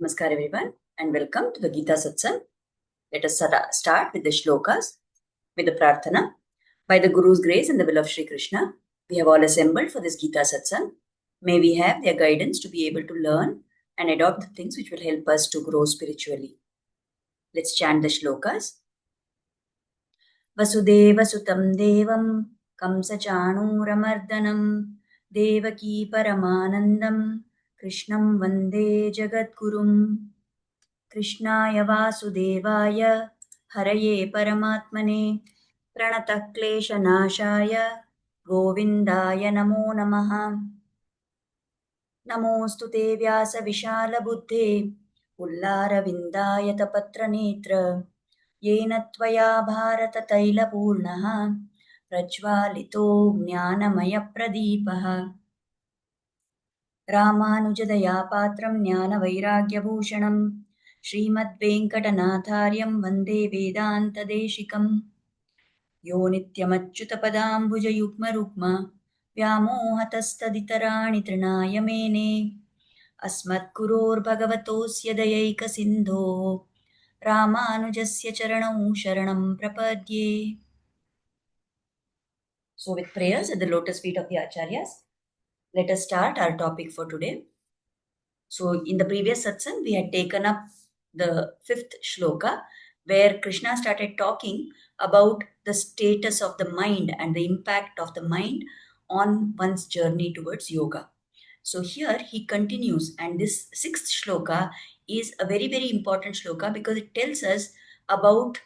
Namaskar everyone and welcome to the Gita Satsang. Let us start with the shlokas, with the prarthana. By the Guru's grace and the will of Sri Krishna, we have all assembled for this Gita Satsang. May we have their guidance to be able to learn and adopt the things which will help us to grow spiritually. Let's chant the shlokas. Vasudeva Sutam Devam Kamsa Chanuramardanam Devaki Paramanandam Krishnam Vande Jagadgurum कृष्णाय वासुदेवाय हरये परमात्मने प्रणतः क्लेशनाशाय गोविन्दाय नमो नमः। नमोऽस्तु ते व्यासविशालबुद्धे पुल्लारविन्दायतपत्रनेत्र येन त्वया भारततैलपूर्णः प्रज्वालितो ज्ञानमयप्रदीपः रामानुजदयापात्रं ज्ञानवैराग्यभूषणं श्रीमद्वेङ्कटनाथार्यं वन्दे वेदान्तदेशिकं यो नित्यमच्युतपदाम्बुजयुग्मरुक्म व्यामोहतस्तदितराणि तृणाय मेने अस्मद्गुरोर्भगवतोऽस्य दयैकसिन्धोः रामानुजस्य चरणौ शरणं प्रपद्ये. So with prayers at the lotus feet of the Acharyas, let us start our topic for today. So in the previous satsang, we had taken up the 5th shloka where Krishna started talking about the status of the mind and the impact of the mind on one's journey towards yoga. So here he continues, and this 6th shloka is a very, very important shloka because it tells us about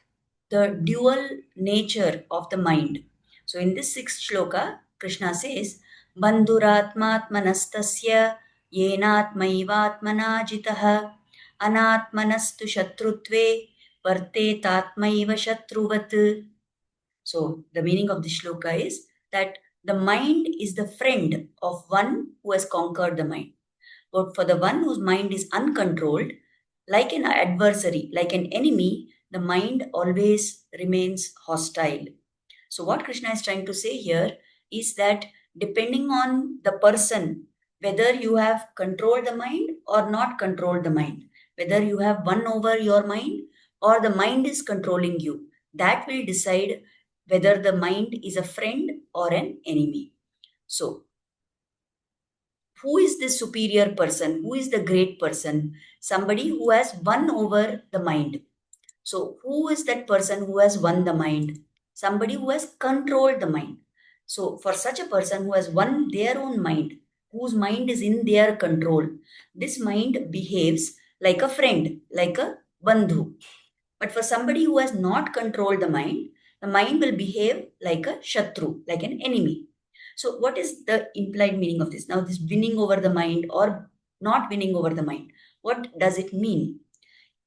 the dual nature of the mind. So in this 6th shloka, Krishna says, Bandhuratmatmanastasya येनात्मैवात्मना जितः अनात्मनस्तु शत्रुत्वे वर्तेतात्मैव शत्रुवत्. So the meaning of this shloka is that the mind is the friend of one who has conquered the mind. But for the one whose mind is uncontrolled, like an adversary, like an enemy, the mind always remains hostile. So what Krishna is trying to say here is that depending on the person, whether you have controlled the mind or not controlled the mind, whether you have won over your mind or the mind is controlling you, that will decide whether the mind is a friend or an enemy. So, who is the superior person? Who is the great person? Somebody who has won over the mind. So, who is that person who has won the mind? Somebody who has controlled the mind. So, for such a person who has won their own mind, whose mind is in their control, this mind behaves like a friend, like a bandhu. But for somebody who has not controlled the mind will behave like a shatru, like an enemy. So, what is the implied meaning of this? Now, this winning over the mind or not winning over the mind, what does it mean?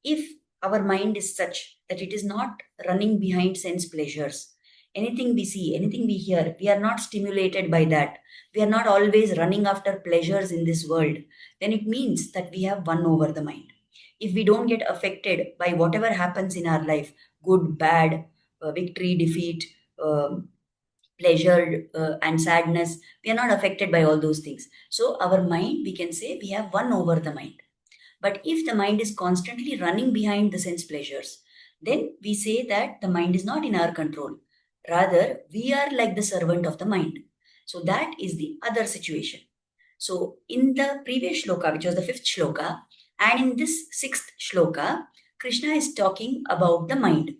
If our mind is such that it is not running behind sense pleasures, anything we see, anything we hear, we are not stimulated by that, we are not always running after pleasures in this world, then it means that we have won over the mind. If we don't get affected by whatever happens in our life, good, bad, victory, defeat, pleasure and sadness, we are not affected by all those things. So our mind, we can say we have won over the mind. But if the mind is constantly running behind the sense pleasures, then we say that the mind is not in our control. Rather, we are like the servant of the mind. So that is the other situation. So in the previous shloka, which was the 5th shloka, and in this 6th shloka, Krishna is talking about the mind.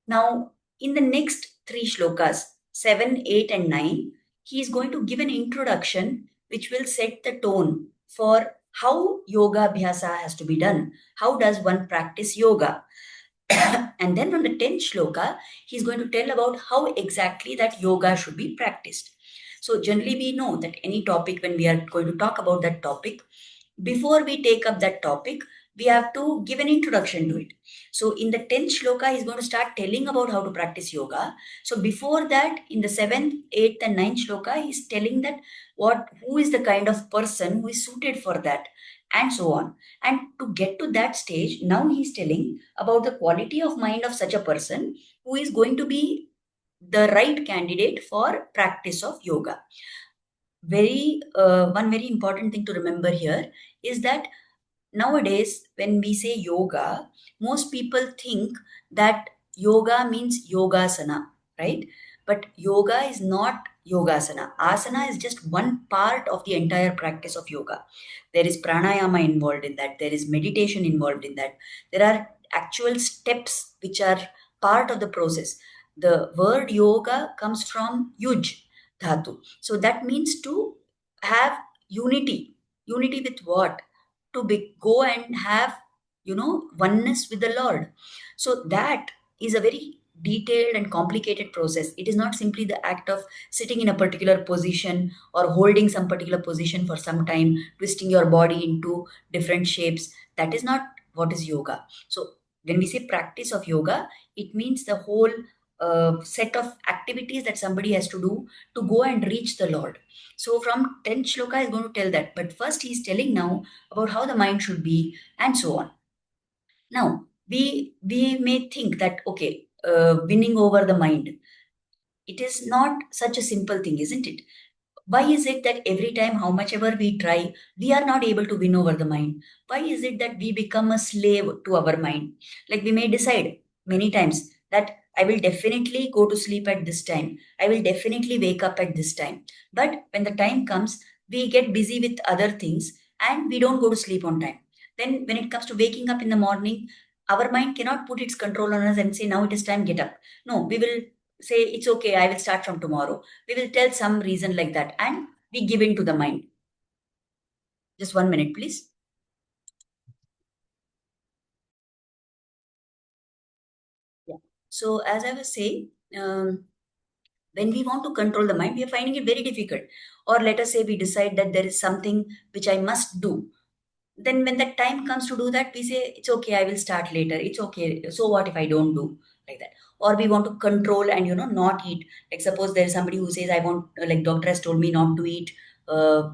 Now, in the next 3 shlokas, 7, 8, and 9, he is going to give an introduction which will set the tone for how yoga abhyasa has to be done. How does one practice yoga? And then from the 10th shloka, he's going to tell about how exactly that yoga should be practiced. So generally we know that any topic, when we are going to talk about that topic, before we take up that topic, we have to give an introduction to it. So in the 10th shloka, he's going to start telling about how to practice yoga. So before that, in the 7th, 8th, and 9th shloka, he's telling that who is the kind of person who is suited for that, and so on. And to get to that stage, now he's telling about the quality of mind of such a person who is going to be the right candidate for practice of yoga. One very important thing to remember here is that nowadays, when we say yoga, most people think that yoga means yogasana, right? But yoga is not yogasana. Asana is just one part of the entire practice of yoga. There is pranayama involved in that, there is meditation involved in that, there are actual steps which are part of the process. The word yoga comes from yuj dhatu. So that means to have unity. Unity with what? To go and have, oneness with the Lord. So that is a very detailed and complicated process. It is not simply the act of sitting in a particular position or holding some particular position for some time, twisting your body into different shapes. That is not what is yoga. So when we say practice of yoga, it means the whole set of activities that somebody has to do to go and reach the Lord. So from 10th shloka is going to tell that. But first he is telling now about how the mind should be and so on. Now, we may think that, okay, winning over the mind, it is not such a simple thing, isn't it? Why is it that every time, how much ever we try, we are not able to win over the mind? Why is it that we become a slave to our mind? Like we may decide many times that I will definitely go to sleep at this time. I will definitely wake up at this time. But when the time comes, we get busy with other things and we don't go to sleep on time. Then when it comes to waking up in the morning, our mind cannot put its control on us and say, now it is time, get up. No, we will say, it's okay, I will start from tomorrow. We will tell some reason like that and we give in to the mind. Just 1 minute, please. Yeah. So, as I was saying, when we want to control the mind, we are finding it very difficult. Or let us say we decide that there is something which I must do. Then, when the time comes to do that, we say, it's okay, I will start later. It's okay. So, what if I don't do like that? Or we want to control and, not eat. Like, suppose there is somebody who says, I want, like, doctor has told me not to eat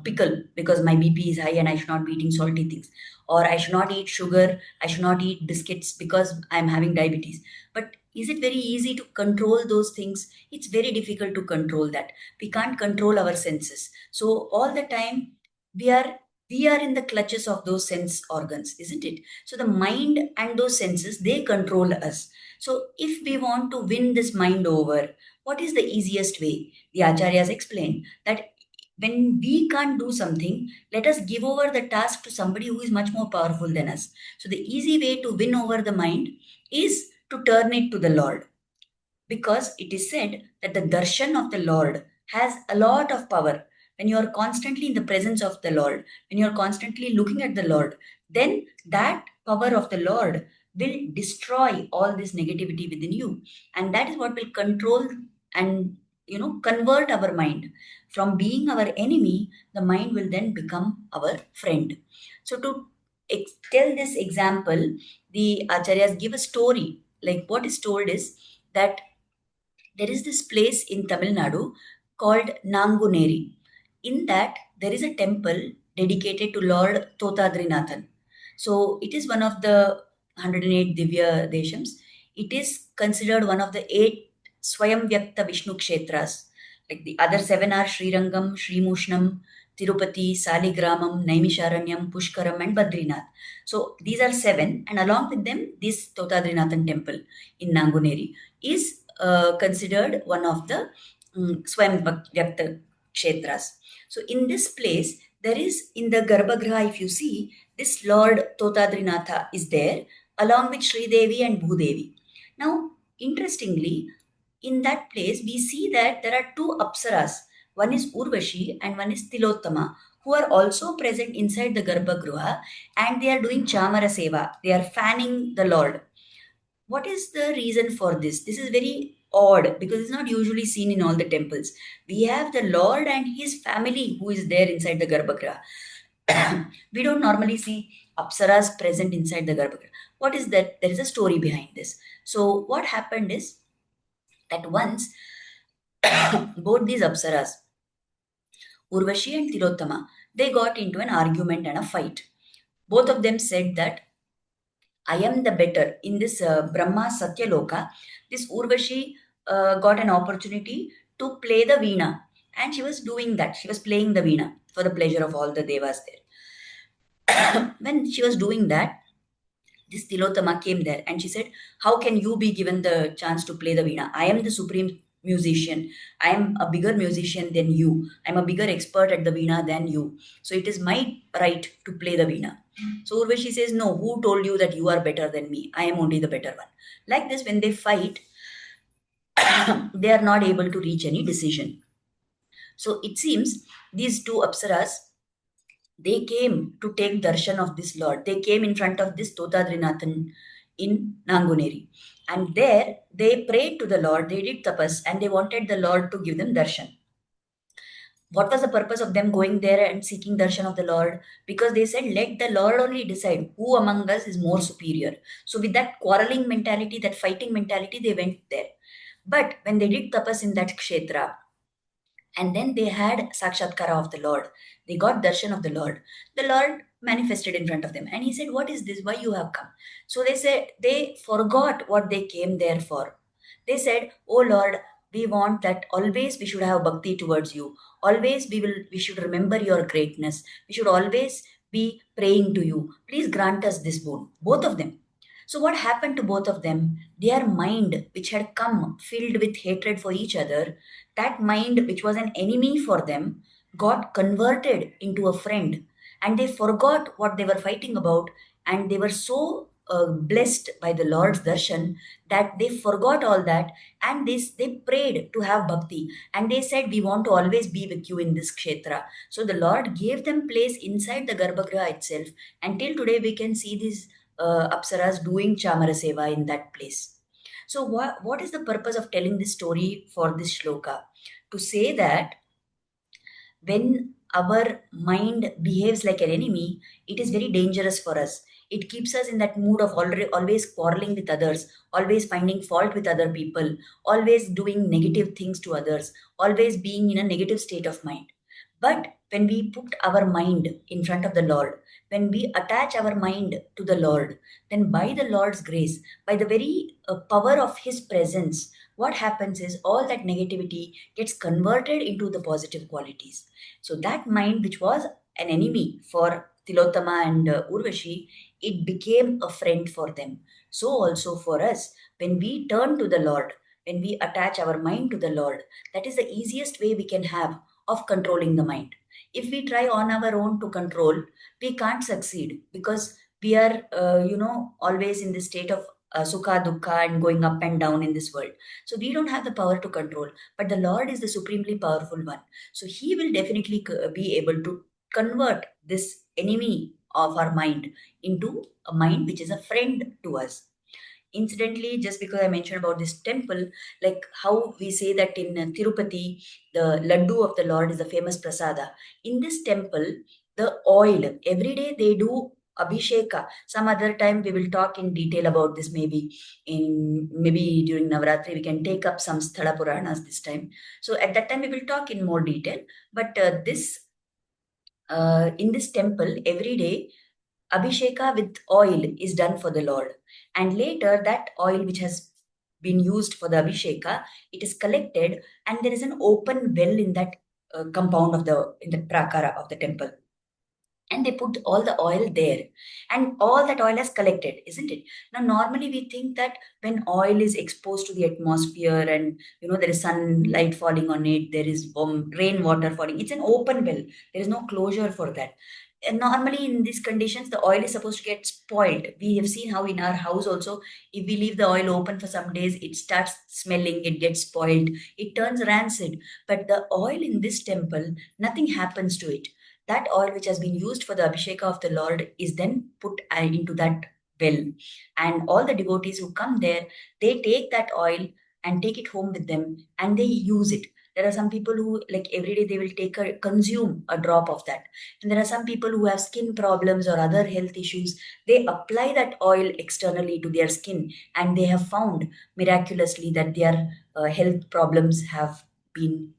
pickle because my BP is high and I should not be eating salty things. Or I should not eat sugar, I should not eat biscuits because I'm having diabetes. But is it very easy to control those things? It's very difficult to control that. We can't control our senses. So all the time we are we are in the clutches of those sense organs, isn't it? So the mind and those senses, they control us. So if we want to win this mind over, what is the easiest way? The acharyas explain that when we can't do something, let us give over the task to somebody who is much more powerful than us. So the easy way to win over the mind is to turn it to the Lord, because it is said that the darshan of the Lord has a lot of power. When you are constantly in the presence of the Lord, when you are constantly looking at the Lord, then that power of the Lord will destroy all this negativity within you. And that is what will control and convert our mind. From being our enemy, the mind will then become our friend. So to tell this example, the acharyas give a story. Like what is told is that there is this place in Tamil Nadu called Nanguneri. In that, there is a temple dedicated to Lord Totadrinathan. So, it is one of the 108 Divya Deshams. It is considered one of the 8 Swayamvyakta Vishnu Kshetras. Like the other 7 are Srirangam, Srimushnam, Tirupati, Saligramam, Naimisharanyam, Pushkaram, and Badrinath. So, these are 7, and along with them, this Totadrinathan temple in Nanguneri is considered one of the Swayam Vyakta Kshetras. So in this place, there is in the Garbhagriha, if you see, this Lord Totadrinatha is there along with Sri Devi and Bhudevi. Now, interestingly, in that place, we see that there are two Apsaras. One is Urvashi and one is Tilottama, who are also present inside the Garbhagriha, and they are doing Chamara Seva. They are fanning the Lord. What is the reason for this? This is very odd because it's not usually seen in all the temples. We have the Lord and his family who is there inside the Garbhagriha. We don't normally see Apsaras present inside the Garbhagriha. What is that? There is a story behind this. So, what happened is that once both these Apsaras, Urvashi and Tilottama, they got into an argument and a fight. Both of them said that I am the better. In this Brahma Satyaloka, this Urvashi got an opportunity to play the Veena. And she was doing that. She was playing the Veena for the pleasure of all the Devas there. When she was doing that, this Tilotama came there and she said, how can you be given the chance to play the veena? I am the supreme musician. I am a bigger musician than you. I'm a bigger expert at the veena than you. So it is my right to play the veena. So Urvashi says, no, who told you that you are better than me? I am only the better one. Like this, when they fight, they are not able to reach any decision. So it seems these two apsaras, they came to take darshan of this Lord. They came in front of this Totadrinathan in Nanguneri. And there they prayed to the Lord, they did tapas, and they wanted the Lord to give them darshan. What was the purpose of them going there and seeking darshan of the Lord? Because they said, let the Lord only decide who among us is more superior. So, with that quarreling mentality, that fighting mentality, they went there. But when they did tapas in that kshetra, and then they had sakshatkara of the Lord, they got darshan of the Lord. The Lord manifested in front of them and he said, what is this? Why you have come? So they said, they forgot what they came there for. They said, oh Lord, we want that always we should have bhakti towards you. Always we should remember your greatness. We should always be praying to you. Please grant us this boon. Both of them. So what happened to both of them? Their mind, which had come filled with hatred for each other, that mind, which was an enemy for them, got converted into a friend. And they forgot what they were fighting about. And they were so blessed by the Lord's darshan that they forgot all that. And they prayed to have bhakti. And they said, we want to always be with you in this kshetra. So the Lord gave them place inside the Garbhagriha itself. Until today, we can see these apsaras doing Chamara Seva in that place. So, what is the purpose of telling this story for this shloka? To say that when our mind behaves like an enemy, it is very dangerous for us. It keeps us in that mood of always quarreling with others, always finding fault with other people, always doing negative things to others, always being in a negative state of mind. But when we put our mind in front of the Lord, when we attach our mind to the Lord, then by the Lord's grace, by the very power of His presence, what happens is all that negativity gets converted into the positive qualities. So that mind, which was an enemy for Tilotama and Urvashi, it became a friend for them. So also for us, when we turn to the Lord, when we attach our mind to the Lord, that is the easiest way we can have of controlling the mind. If we try on our own to control, we can't succeed because we are, always in the state of sukha, dukkha, and going up and down in this world. So we don't have the power to control, but the Lord is the supremely powerful one. So He will definitely be able to convert this enemy of our mind into a mind which is a friend to us. Incidentally, just because I mentioned about this temple, like how we say that in Tirupati, the laddu of the Lord is the famous prasada. In this temple, the oil, every day they do abhisheka. Some other time we will talk in detail about this, maybe during Navratri we can take up some Sthala Puranas this time. So at that time we will talk in more detail. But this in this temple, every day Abhisheka with oil is done for the Lord. And later, that oil which has been used for the Abhisheka, it is collected, and there is an open well in that compound of in the prakara of the temple. And they put all the oil there, and all that oil has collected, isn't it? Now, normally we think that when oil is exposed to the atmosphere and there is sunlight falling on it, there is rainwater falling, it's an open well, there is no closure for that. And normally in these conditions the oil is supposed to get spoiled. We have seen how in our house also, if we leave the oil open for some days, it starts smelling, it gets spoiled, it turns rancid. But the oil in this temple, nothing happens to it. That oil which has been used for the abhisheka of the Lord is then put into that well, and all the devotees who come there, they take that oil and take it home with them and they use it. There are some people who, like, every day they will consume a drop of that. And there are some people who have skin problems or other health issues. They apply that oil externally to their skin, and they have found miraculously that their health problems have been,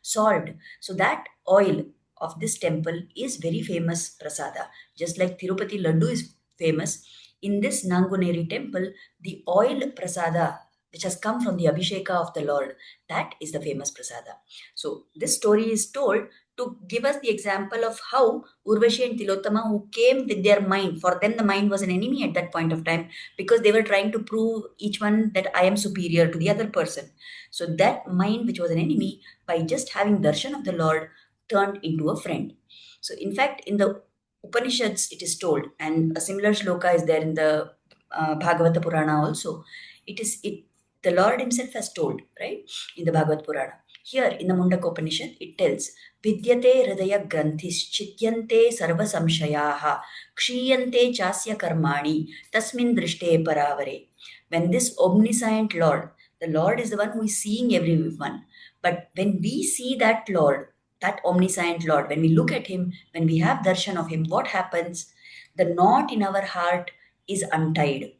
solved. So that oil of this temple is very famous prasada. Just like Tirupati Laddu is famous, in this Nanguneri temple, the oil prasada which has come from the Abhisheka of the Lord, that is the famous prasada. So this story is told to give us the example of how Urvashi and Tilottama, who came with their mind, for them the mind was an enemy at that point of time because they were trying to prove each one that I am superior to the other person. So that mind, which was an enemy, by just having darshan of the Lord, turned into a friend. So in fact, in the Upanishads, it is told, and a similar shloka is there in the Bhagavata Purana also. The Lord Himself has told, right, in the Bhagavad Purana. Here in the Mundaka Upanishad, it tells, Vidyate hridaya granthis chityante sarva samshayaha kshiyante chasya karmani tasmin drishte paravare. When this omniscient Lord, the Lord is the one who is seeing everyone. But when we see that Lord, that omniscient Lord, when we look at Him, when we have darshan of Him, what happens? The knot in our heart is untied.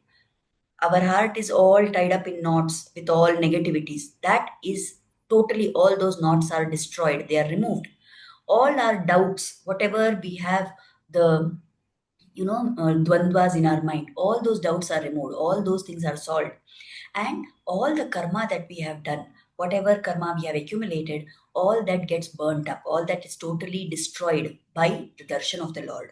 Our heart is all tied up in knots with all negativities. That is totally, all those knots are destroyed, they are removed. All our doubts, whatever we have, the dvandvas in our mind, all those doubts are removed, all those things are solved. And all the karma that we have done, whatever karma we have accumulated, all that gets burnt up, all that is totally destroyed by the darshan of the Lord.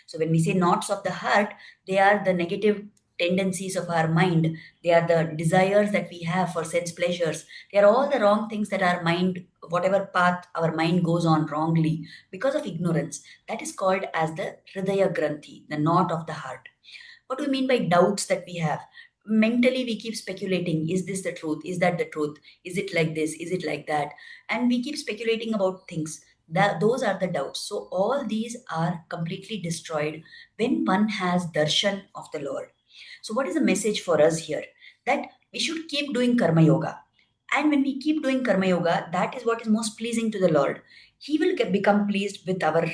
So when we say knots of the heart, they are the negative tendencies of our mind. They are the desires that we have for sense pleasures. They are all the wrong things that our mind, whatever path our mind goes on wrongly because of ignorance. That is called as the Hridaya Granthi, the knot of the heart. What do we mean by doubts that we have? Mentally, we keep speculating, is this the truth? Is that the truth? Is it like this? Is it like that? And we keep speculating about things. Those are the doubts. So all these are completely destroyed when one has darshan of the Lord. So what is the message for us here? That we should keep doing karma yoga. And when we keep doing karma yoga, that is what is most pleasing to the Lord. He will become pleased with our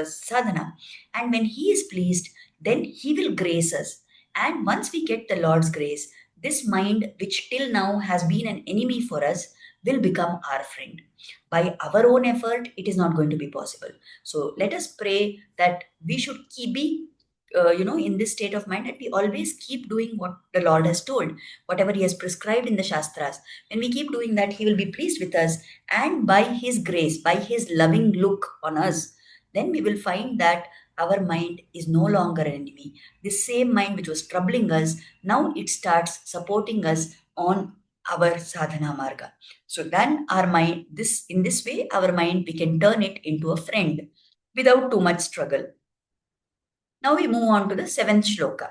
sadhana. And when He is pleased, then He will grace us. And once we get the Lord's grace, this mind, which till now has been an enemy for us, will become our friend. By our own effort, it is not going to be possible. So let us pray that we should be in this state of mind, that we always keep doing what the Lord has told, whatever He has prescribed in the Shastras. When we keep doing that, He will be pleased with us, and by His grace, by His loving look on us, then we will find that our mind is no longer an enemy. The same mind which was troubling us, now it starts supporting us on our sadhana marga. So then our mind, in this way, our mind, we can turn it into a friend without too much struggle. Now we move on to the seventh shloka.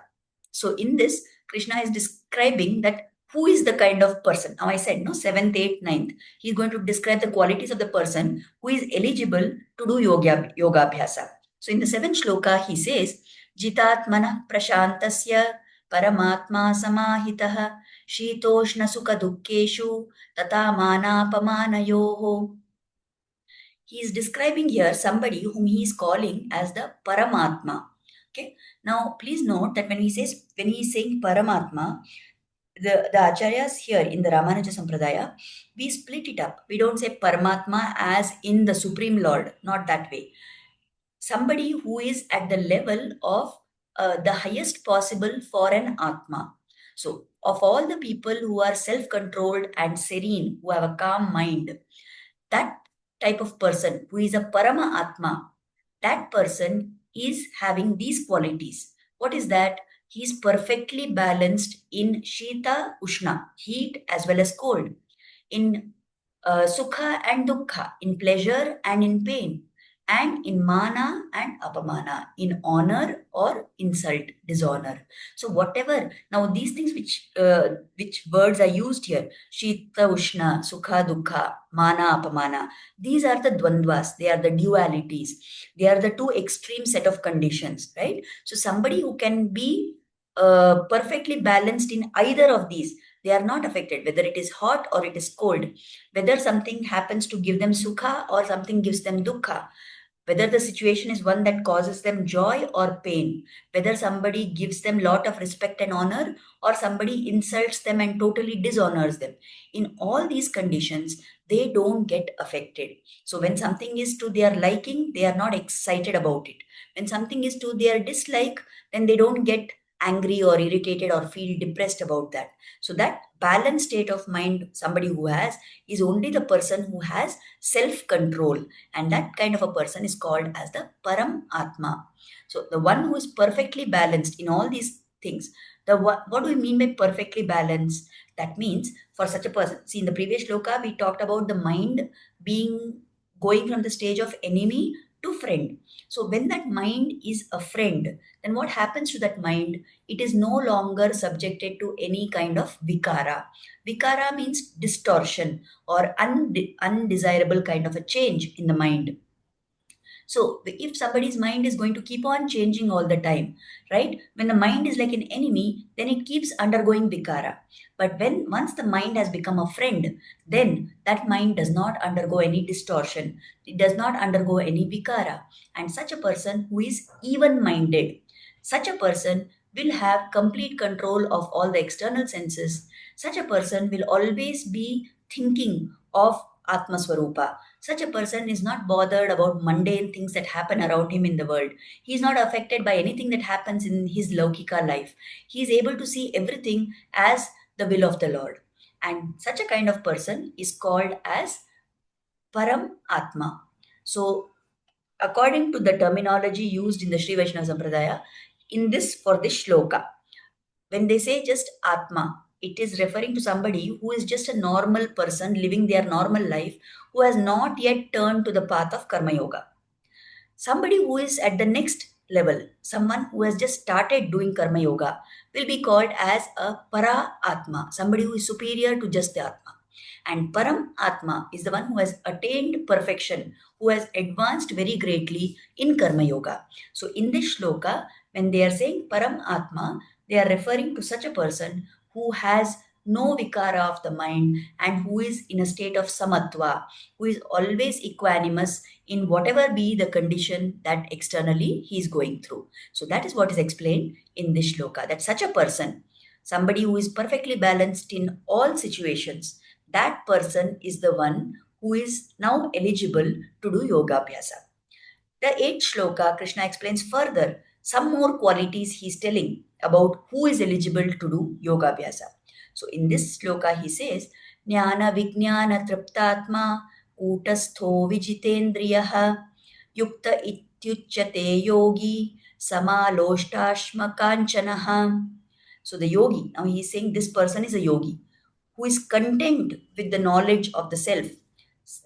So in this, Krishna is describing that who is the kind of person. Now I said, no, seventh, eighth, ninth. He's going to describe the qualities of the person who is eligible to do yoga abhyasa. So in the seventh shloka, he says, Jitatmana prashantasya paramatma samahitah shitoshna sukha dukkeshu tata manapamanayoho. He is describing here somebody whom he is calling as the Paramatma. Okay. Now, please note that when he is saying Paramatma, the Acharyas here in the Ramanuja Sampradaya, we split it up. We don't say Paramatma as in the Supreme Lord, not that way. Somebody who is at the level of the highest possible for an Atma. So, of all the people who are self-controlled and serene, who have a calm mind, that type of person who is a Parama Atma, that person is having these qualities. What is that? He is perfectly balanced in Shita, Ushna, heat as well as cold, in Sukha and Dukkha, in pleasure and in pain, and in Mana and Apamana, in honor or insult, dishonor. So whatever, now these things which words are used here, Shita, Ushna, Sukha, Dukkha, Mana, Apamana, these are the dvandvas, they are the dualities, they are the two extreme set of conditions, right? So somebody who can be perfectly balanced in either of these, they are not affected, whether it is hot or it is cold, whether something happens to give them sukha or something gives them dukkha, whether the situation is one that causes them joy or pain, whether somebody gives them lot of respect and honor or somebody insults them and totally dishonors them. In all these conditions, they don't get affected. So when something is to their liking, they are not excited about it. When something is to their dislike, then they don't get angry or irritated or feel depressed about that. So that balanced state of mind somebody who has is only the person who has self control, and that kind of a person is called as the Param Atma. So the one who is perfectly balanced in all these things. What do we mean by perfectly balanced? That means for such a person, see, in the previous shloka we talked about the mind being going from the stage of enemy to friend. So when that mind is a friend, then what happens to that mind? It is no longer subjected to any kind of vikara. Vikara means distortion or undesirable kind of a change in the mind. So if somebody's mind is going to keep on changing all the time, right? When the mind is like an enemy, then it keeps undergoing vikara. But when once the mind has become a friend, then that mind does not undergo any distortion. It does not undergo any vikara. And such a person who is even-minded, such a person will have complete control of all the external senses. Such a person will always be thinking of Atma Swarupa. Such a person is not bothered about mundane things that happen around him in the world. He is not affected by anything that happens in his Laukika life. He is able to see everything as the will of the Lord. And such a kind of person is called as Param Atma. So, according to the terminology used in the Sri Vaishnava Sampradaya, for this shloka, when they say just Atma, it is referring to somebody who is just a normal person living their normal life, who has not yet turned to the path of Karma Yoga. Somebody who is at the next level, someone who has just started doing Karma Yoga, will be called as a Para Atma, somebody who is superior to just the Atma. And Param Atma is the one who has attained perfection, who has advanced very greatly in Karma Yoga. So in this shloka, when they are saying Param Atma, they are referring to such a person who has no vikara of the mind and who is in a state of samatva, who is always equanimous in whatever be the condition that externally he is going through. So that is what is explained in this shloka, that such a person, somebody who is perfectly balanced in all situations, that person is the one who is now eligible to do yoga abhyasa. The eighth shloka, Krishna explains further some more qualities he's telling about who is eligible to do yoga abhyasa. So in this shloka, he says, Jnana Vijnana Triptatma Kutastho Vijitendriyaha Yukta Ityuchyate Yogi Samaloštashma Kanchanaha. So the yogi, now he's saying this person is a yogi who is content with the knowledge of the self.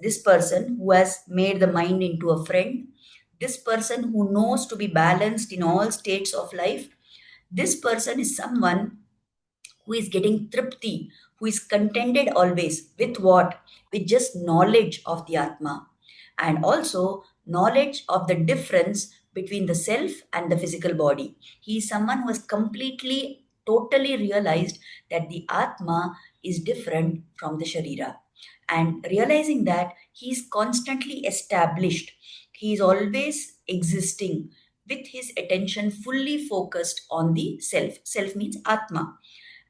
This person who has made the mind into a friend, this person who knows to be balanced in all states of life, this person is someone who is getting tripti, who is contented always with what? With just knowledge of the Atma and also knowledge of the difference between the self and the physical body. He is someone who has completely, totally realized that the Atma is different from the Sharira. And realizing that he is constantly established, he is always existing with his attention fully focused on the self. Self means Atma,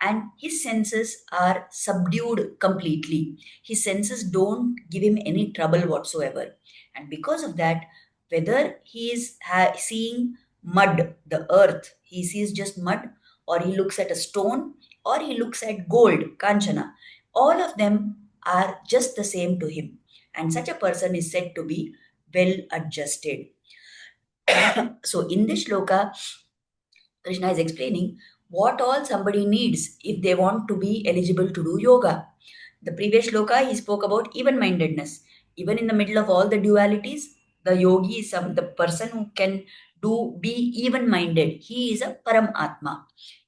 and his senses are subdued completely. His senses don't give him any trouble whatsoever. And because of that, whether he is seeing mud, the earth, he sees just mud, or he looks at a stone, or he looks at gold, Kanchana, all of them are just the same to him. And such a person is said to be well adjusted. So in this shloka, Krishna is explaining what all somebody needs if they want to be eligible to do yoga. The previous shloka, he spoke about even-mindedness. Even in the middle of all the dualities, the yogi is the person who can be even-minded. He is a Param Atma.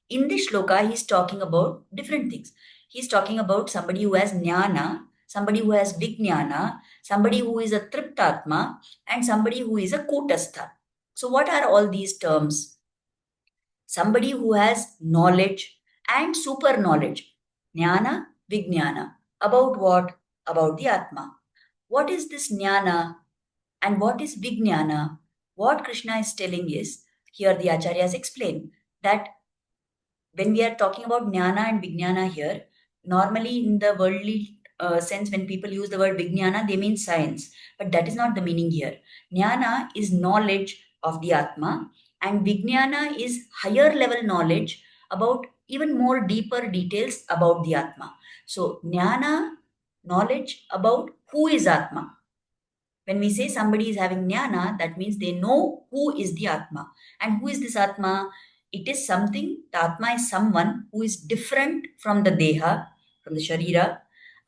In this shloka, he's talking about different things. He's talking about somebody who has jnana, somebody who has vijnana, somebody who is a triptatma, and somebody who is a kutastha. So what are all these terms? Somebody who has knowledge and super knowledge, jnana, vijnana. About what? About the Atma. What is this jnana and what is vijnana? What Krishna is telling is, here the acharyas explain that when we are talking about jnana and vijnana here, normally in the worldly sense, when people use the word vijnana, they mean science. But that is not the meaning here. Jnana is knowledge of the Atma, And Vijnana is higher level knowledge about even more deeper details about the Atma. So, Jnana, knowledge about who is Atma. When we say somebody is having Jnana, that means they know who is the Atma. And who is this Atma? It is something, the Atma is someone who is different from the Deha, from the Sharira.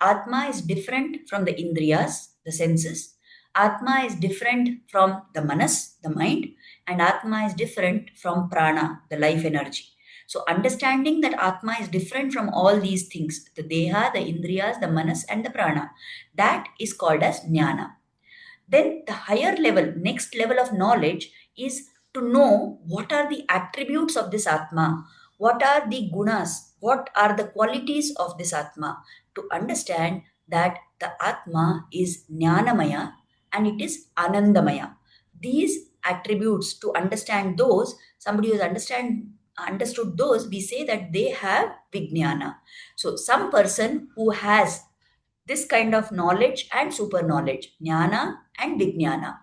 Atma is different from the Indriyas, the senses. Atma is different from the Manas, the mind. And Atma is different from Prana, the life energy. So, understanding that Atma is different from all these things, the Deha, the Indriyas, the Manas, and the Prana, that is called as Jnana. Then the higher level, next level of knowledge is to know what are the attributes of this Atma, what are the gunas, what are the qualities of this Atma, to understand that the Atma is Jnanamaya and it is Anandamaya. These attributes, to understand those, somebody who has understood those, we say that they have Vijnana. So some person who has this kind of knowledge and super knowledge, jnana and vijnana.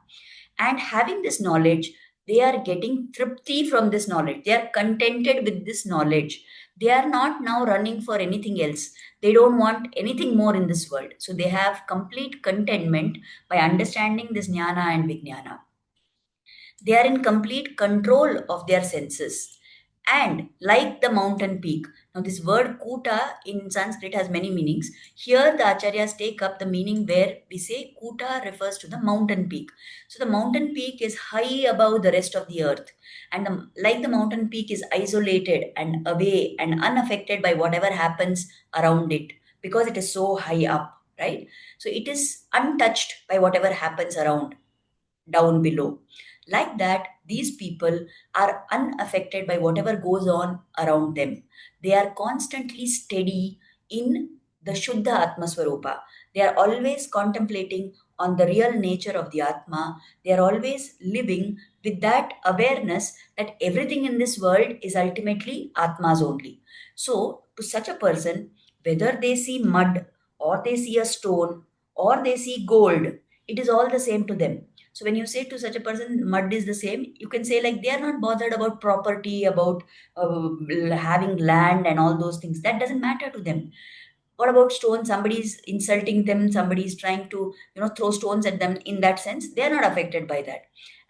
And having this knowledge, they are getting tripti from this knowledge. They are contented with this knowledge. They are not now running for anything else. They don't want anything more in this world. So they have complete contentment by understanding this jnana and vijnana. They are in complete control of their senses. And like the mountain peak. Now, this word Kuta in Sanskrit has many meanings. Here, the Acharyas take up the meaning where we say Kuta refers to the mountain peak. So, the mountain peak is high above the rest of the earth. And like the mountain peak is isolated and away and unaffected by whatever happens around it because it is so high up, right? So, it is untouched by whatever happens around down below. Like that, these people are unaffected by whatever goes on around them. They are constantly steady in the Shuddha Atma Swarupa. They are always contemplating on the real nature of the Atma. They are always living with that awareness that everything in this world is ultimately Atma's only. So, to such a person, whether they see mud or they see a stone or they see gold, it is all the same to them. So when you say to such a person, mud is the same, you can say like they are not bothered about property, about having land and all those things. That doesn't matter to them. What about stones? Somebody is insulting them, somebody is trying to, throw stones at them. In that sense, they are not affected by that.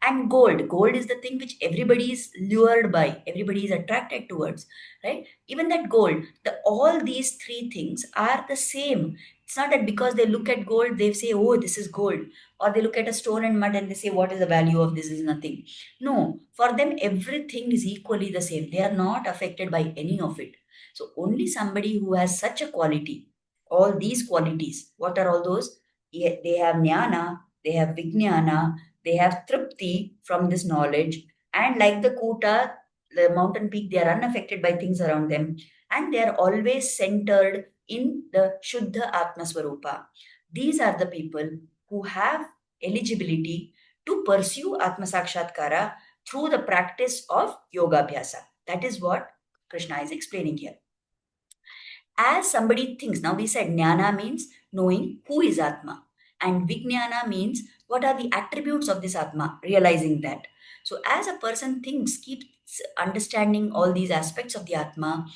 And gold is the thing which everybody is lured by, everybody is attracted towards, right? Even that gold, all these three things are the same. It's not that because they look at gold, they say, oh, this is gold. Or they look at a stone and mud and they say, what is the value of this? Is nothing. No, for them, everything is equally the same. They are not affected by any of it. So only somebody who has such a quality, all these qualities, what are all those? They have jnana, they have vijnana, they have tripti from this knowledge. And like the Kuta, the mountain peak, they are unaffected by things around them. And they are always centered in the Shuddha Atma Swarupa. These are the people who have eligibility to pursue Atma Sakshatkara through the practice of Yoga Abhyasa. That is what Krishna is explaining here. As somebody thinks, now we said jnana means knowing who is Atma, and vijnana means what are the attributes of this Atma, realizing that. So, as a person thinks, keeps understanding all these aspects of the Atma,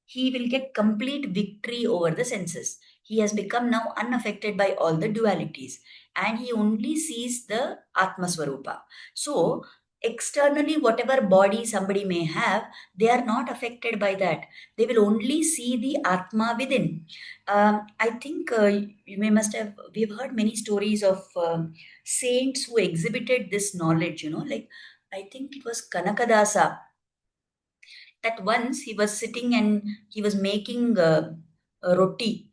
he will get complete victory over the senses. He has become now unaffected by all the dualities and he only sees the Atma Swarupa. So, externally, whatever body somebody may have, they are not affected by that. They will only see the Atma within. I think you must have, we've heard many stories of saints who exhibited this knowledge, like I think it was Kanakadasa, that once he was sitting and he was making a roti,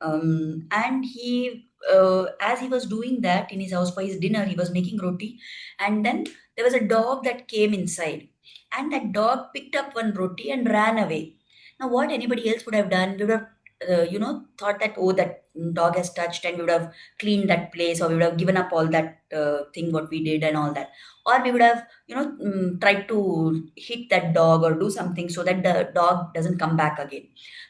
and as he was doing that in his house for his dinner, he was making roti, and then there was a dog that came inside, and that dog picked up one roti and ran away. Now, what anybody else would have done, we would have, thought that, oh, that dog has touched, and we would have cleaned that place, or we would have given up all that thing what we did and all that, or we would have, tried to hit that dog or do something so that the dog doesn't come back again.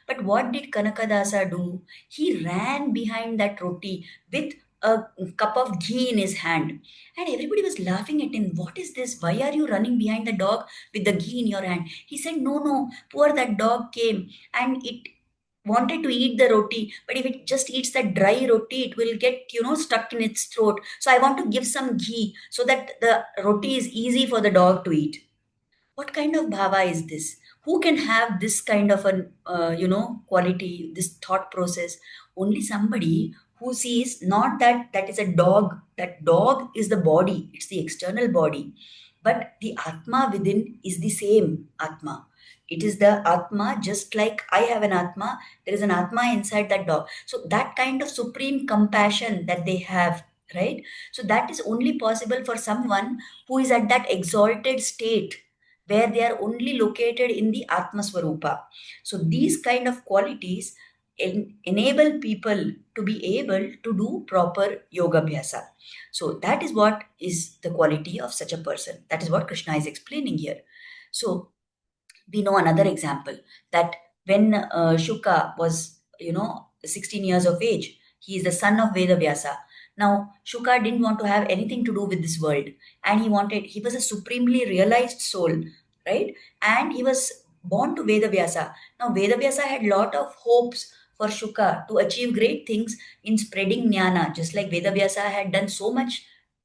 But what did Kanakadasa do? He ran behind that roti with a cup of ghee in his hand. And everybody was laughing at him. What is this? Why are you running behind the dog with the ghee in your hand? He said, no, no, poor that dog came and it wanted to eat the roti, but if it just eats that dry roti, it will get, stuck in its throat. So I want to give some ghee so that the roti is easy for the dog to eat. What kind of bhava is this? Who can have this kind of an quality, this thought process? Only somebody who sees not that that is a dog. That dog is the body, it's the external body, but the atma within is the same atma. It is the atma, just like I have an atma, there is an atma inside that dog. So that kind of supreme compassion that they have, right? So that is only possible for someone who is at that exalted state where they are only located in the Atma Swarupa. So these kind of qualities enable people to be able to do proper yoga abhyasa. So that is what is the quality of such a person. That is what Krishna is explaining here. So we know another example that when Shuka was, 16 years of age, he is the son of Vedavyasa. Now, Shuka didn't want to have anything to do with this world, and he was a supremely realized soul, right? And he was born to Vedavyasa. Now, Vedavyasa had lot of hopes for Shuka to achieve great things in spreading jnana, just like Vedavyasa had done so much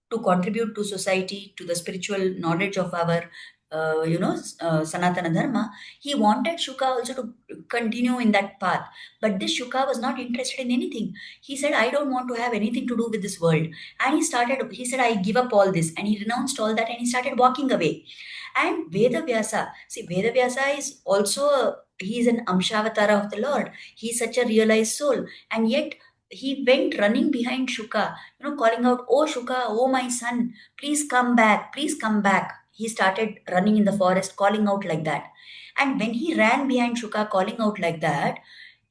to contribute to society, to the spiritual knowledge of our Sanatana Dharma. He wanted Shuka also to continue in that path. But this Shuka was not interested in anything. He said, I don't want to have anything to do with this world. And he said, I give up all this. And he renounced all that and he started walking away. And Vedavyasa, see, Vedavyasa is also, he is an Amshavatara of the Lord. He is such a realized soul. And yet, he went running behind Shuka, calling out, oh Shuka, oh my son, please come back, please come back. He started running in the forest, calling out like that. And when he ran behind Shuka, calling out like that,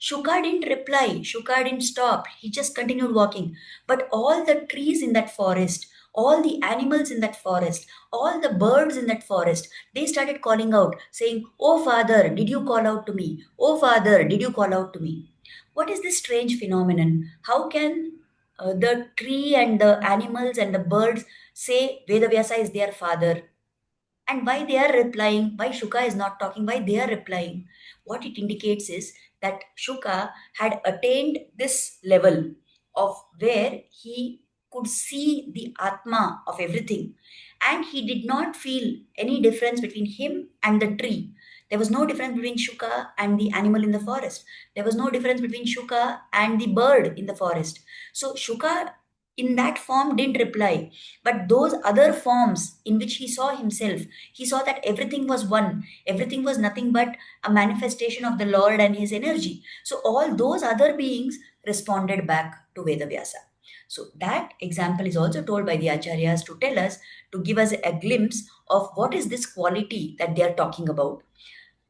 Shuka didn't reply. Shuka didn't stop. He just continued walking. But all the trees in that forest, all the animals in that forest, all the birds in that forest, they started calling out, saying, oh father, did you call out to me? Oh father, did you call out to me? What is this strange phenomenon? How can the tree and the animals and the birds say Vedavyasa is their father? And why they are replying, why Shuka is not talking, why they are replying? What it indicates is that Shuka had attained this level of where he could see the Atma of everything. And he did not feel any difference between him and the tree. There was no difference between Shuka and the animal in the forest. There was no difference between Shuka and the bird in the forest. So Shuka in that form didn't reply. But those other forms in which he saw himself, he saw that everything was one. Everything was nothing but a manifestation of the Lord and his energy. So all those other beings responded back to Vedavyasa. So that example is also told by the Acharyas to tell us, to give us a glimpse of what is this quality that they are talking about.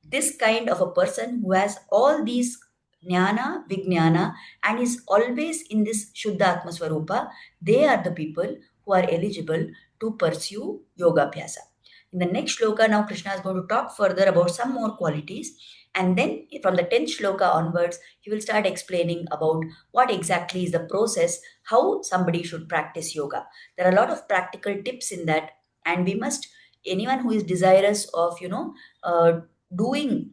This kind of a person who has all these jnana, vijnana, and is always in this Shuddha Atma Swarupa, they are the people who are eligible to pursue Yoga Abhyasa. In the next shloka, now Krishna is going to talk further about some more qualities. And then from the 10th shloka onwards, he will start explaining about what exactly is the process, how somebody should practice yoga. There are a lot of practical tips in that, and we must, anyone who is desirous of, doing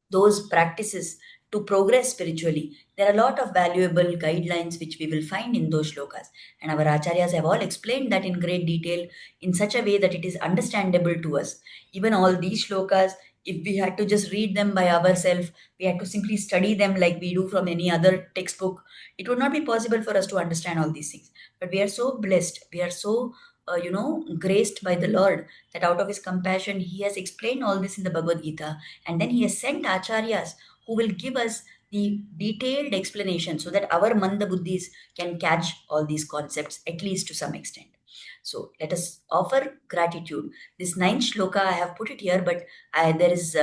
those practices to progress spiritually, there are a lot of valuable guidelines which we will find in those shlokas. And our acharyas have all explained that in great detail in such a way that it is understandable to us. Even all these shlokas, if we had to just read them by ourselves, we had to simply study them like we do from any other textbook, it would not be possible for us to understand all these things. But we are so blessed, we are so graced by the Lord that out of his compassion, he has explained all this in the Bhagavad Gita, and then he has sent acharyas who will give us the detailed explanation so that our manda buddhis can catch all these concepts, at least to some extent. So let us offer gratitude. This ninth shloka, I have put it here, but there is.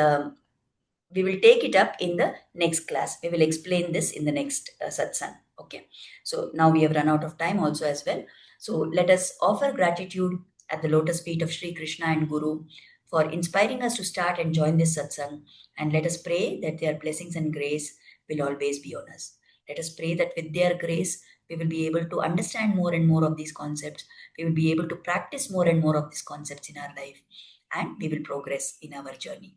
We will take it up in the next class. We will explain this in the next satsang. Okay. So now we have run out of time also as well. So let us offer gratitude at the lotus feet of Sri Krishna and Guru for inspiring us to start and join this satsang. And let us pray that their blessings and grace will always be on us. Let us pray that with their grace, we will be able to understand more and more of these concepts. We will be able to practice more and more of these concepts in our life, and we will progress in our journey.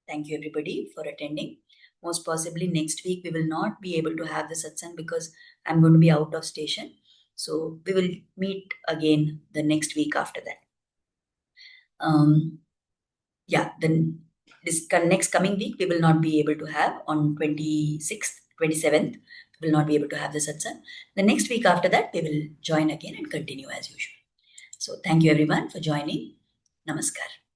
Thank you, everybody, for attending. Most possibly next week we will not be able to have the satsang because I'm going to be out of station. So we will meet again the next week after that. Yeah, then this next coming week we will not be able to have on 26th, 27th. We will not be able to have the satsang. The next week after that we will join again and continue as usual. So thank you everyone for joining. Namaskar.